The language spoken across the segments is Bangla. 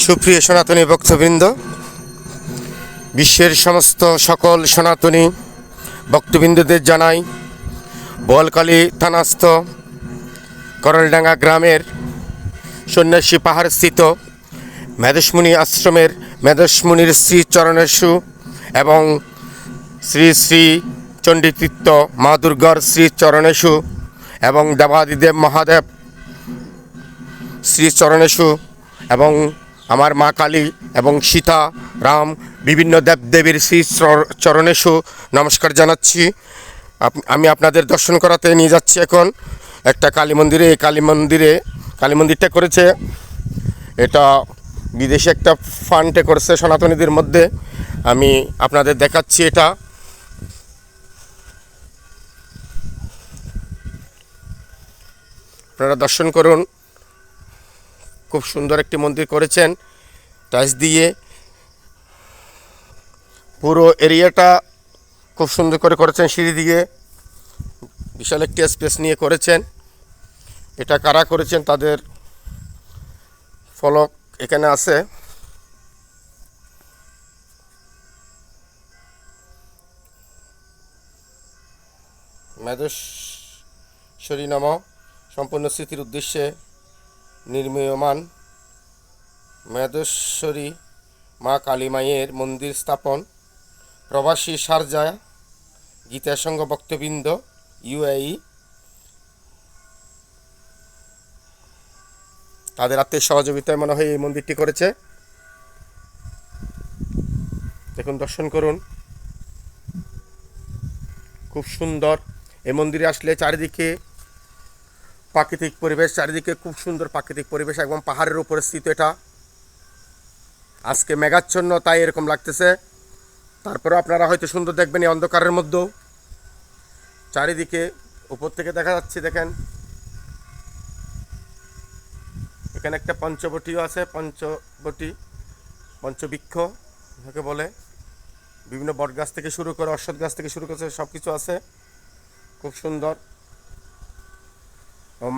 সুপ্রিয় সনাতনী ভক্তবৃন্দ, বিশ্বের সমস্ত সকল সনাতনী ভক্তবৃন্দদের জানাই বোয়ালখালী থানাস্থ করলডাঙ্গা গ্রামের সন্ন্যাসী পাহাড়স্থিত মেধসমুনি আশ্রমের মেধসমুনির শ্রী চরণেশু এবং শ্রী শ্রী চণ্ডীতীর্থ মা দুর্গার শ্রী চরণেশু এবং দেবাদিদেব মহাদেব শ্রী চরণেশু এবং আমার মা কালী এবং সীতা রাম বিভিন্ন দেবদেবীর শ্রী চরণেশু নমস্কার জানাচ্ছি। আমি আপনাদের দর্শন করাতে নিয়ে যাচ্ছি এখন একটা কালী মন্দিরে। এই কালী মন্দিরটা করেছে, এটা বিদেশে একটা ফান্ডে করেছে সনাতনীদের মধ্যে। আমি আপনাদের দেখাচ্ছি, এটা আপনারা দর্শন করুন। খুব সুন্দর একটি মন্দির করেছেন টাইলস দিয়ে, পুরো এরিয়াটা খুব সুন্দর করে করেছেন, সিঁড়ি দিয়ে বিশাল একটি স্পেস নিয়ে করেছেন। এটা কারা করেছেন তাদের ফলক এখানে আছে। মেধেশ্বরী নাম সম্পূর্ণ স্মৃতির উদ্দেশ্যে নির্মীয়মান মেধেশ্বরী মা কালী মায়ের মন্দির স্থাপন। প্রবাসী শারজা গীতা সংঘ ভক্তবৃন্দ ইউএই তাদের আত্মীয় সহযোগিতায় মনে হয় এই মন্দিরটি করেছে। দেখুন, দর্শন করুন, খুব সুন্দর। এই মন্দিরে আসলে চারিদিকে প্রাকৃতিক পরিবেশ, চারিদিকে খুব সুন্দর প্রাকৃতিক পরিবেশ, একদম পাহাড়ের উপরে স্থিত। এটা আজকে মেঘাচ্ছন্ন, তাই এরকম লাগতেছে। তারপরে আপনারা হয়তো সুন্দর দেখবেন এই অন্ধকারের মধ্যেও। চারিদিকে উপর থেকে দেখা যাচ্ছে, দেখেন এখানে একটা পঞ্চবটিও আছে, পঞ্চবৃক্ষ যাকে বলে। বিভিন্ন বট গাছ থেকে শুরু করে অশ্বত্থ গাছ থেকে শুরু করে সব কিছু আছে, খুব সুন্দর।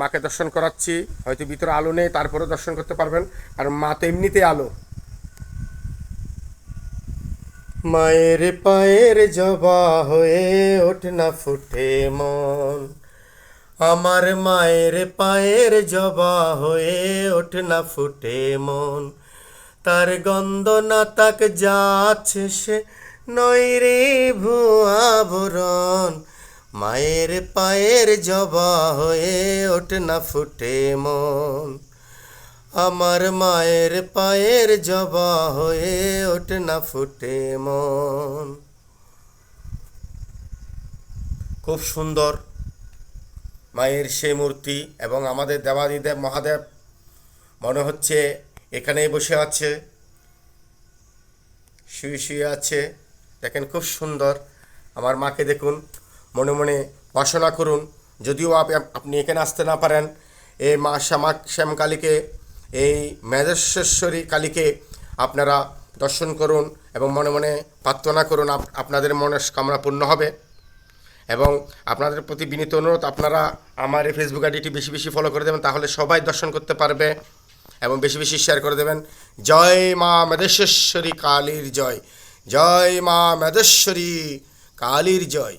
মাকে দর্শন করাচ্ছি, হয়তো ভিতরে আলো নেই, তারপরে দর্শন করতে পারবেন, আর মা তো এমনিতেই আলো। মায়ের পায়ের জবা হয়ে ওঠে না ফুটে মন, আমার মায়ের পায়ের জবা হয়ে ওঠে না ফুটে মন, তার গন্ধ না তাক যাচ্ছে সে নয় রে ভুয়া বরণ, মায়ের পায়ের জবা হয়ে ওঠে না ফুটে মন, আমার মায়ের পায়ের জবা হয়ে ওঠে না ফুটে মন। খুব সুন্দর মায়ের সেই মূর্তি, এবং আমাদের দেবাদিদেব মহাদেব মনে হচ্ছে এখানেই বসে আছে, শুয়ে শুয়ে আছে। দেখেন খুব সুন্দর। আমার মাকে দেখুন, মনে মনে বাসনা করুন। যদিও আপনি এখানে আসতে না পারেন, এই মা শ্যামকালীকে, এই মেধেশ্বরী কালীকে আপনারা দর্শন করুন এবং মনে মনে প্রার্থনা করুন, আপনাদের মনস্কামনা পূর্ণ হবে। এবং আপনাদের প্রতি বিনীত অনুরোধ, আপনারা আমার এই ফেসবুক আইডিটি বেশি বেশি ফলো করে দেবেন, তাহলে সবাই দর্শন করতে পারবে, এবং বেশি বেশি শেয়ার করে দেবেন। জয় মা মেধেশ্বরী কালীর জয়, জয় মা মেধেশ্বরী কালীর জয়।